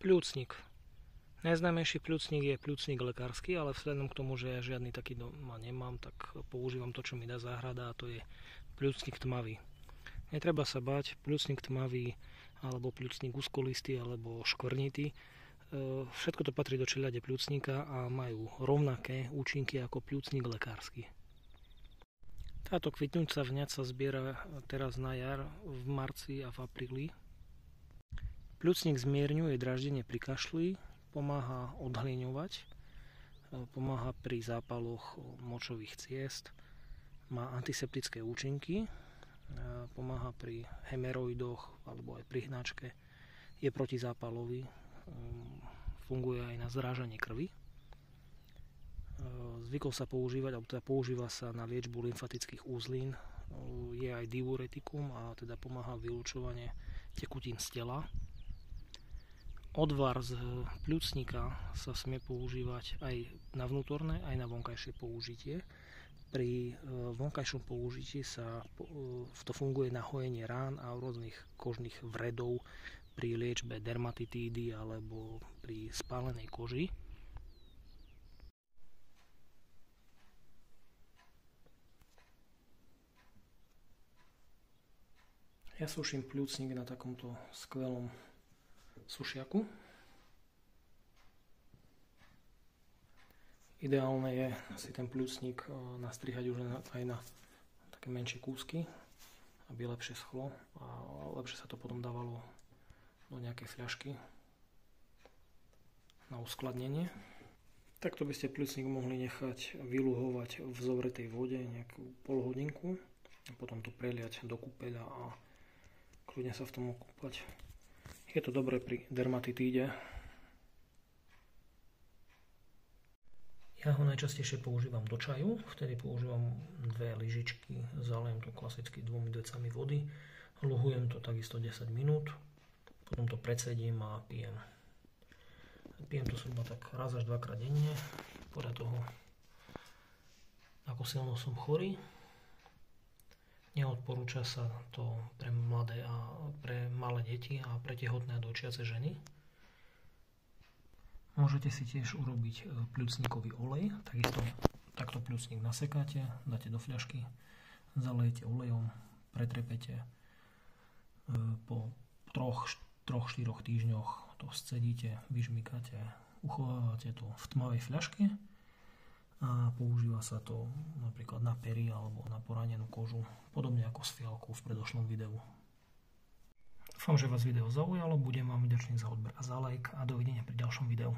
Pľúcnik. Najznámejší pľúcnik je pľúcnik lekársky, ale vzhľadom k tomu, že ja žiadny taký doma nemám, tak používam to, čo mi dá záhrada, a to je pľúcnik tmavý. Netreba sa báť, pľúcnik tmavý alebo pľúcnik úzkolistý alebo škvrnitý, všetko to patrí do čeľade pľúcnika a majú rovnaké účinky ako pľúcnik lekársky. Táto kvitnúca vňať sa zbiera teraz na jar v marci a v apríli. Pľúcnik zmierňuje dráždenie pri kašli, pomáha odhliňovať, pomáha pri zápaloch močových ciest, má antiseptické účinky, pomáha pri hemeroidoch alebo aj pri hnačke, je protizápalový, funguje aj na zrážanie krvi. Zvykol sa používať, alebo teda používa sa na liečbu lymfatických úzlín, je aj diuretikum a teda pomáha vylučovanie tekutín z tela. Odvar z pľúcnika sa smie používať aj na vnútorné, aj na vonkajšie použitie. Pri vonkajšom použití to funguje na hojenie rán a rôznych kožných vredov pri liečbe dermatitídy alebo pri spálenej koži. Ja suším pľúcnik na takomto skvelom sušiaku. Ideálne je si ten pľúcnik nastrihať už aj na také menšie kúsky, aby lepšie schlo a lepšie sa to potom dávalo do nejakej fľašky na uskladnenie. Takto by ste pľúcnik mohli nechať vyluhovať v zovretej vode nejakú polhodinku a potom to preliať do kúpeľa a kľudne sa v tom okúpať. Je to dobré pri dermatitíde. Ja ho najčastejšie používam do čaju, vtedy používam 2 lyžičky, zalejem to klasicky 2 decami vody, luhujem to takisto 10 minút, potom to precedím a pijem. Pijem to zhruba tak raz až 2-krát denne, podľa toho, ako silno som chorý. Neodporúča sa to pre mladé a pre malé deti a pre tehotné a dojčiace ženy. Môžete si tiež urobiť pľúcnikový olej. Takisto takto pľúcnik nasekáte, dáte do fľašky, zalejete olejom, pretrepete. Po 3-4 týždňoch to scedíte, vyžmykáte, uchovávate to v tmavej fľaške a používa sa to napríklad na pery alebo na poranenú kožu, podobne ako s fialkou v predošlom videu. Dúfam, že vás video zaujalo, budem vám vďačný za odber a za like a dovidenia pri ďalšom videu.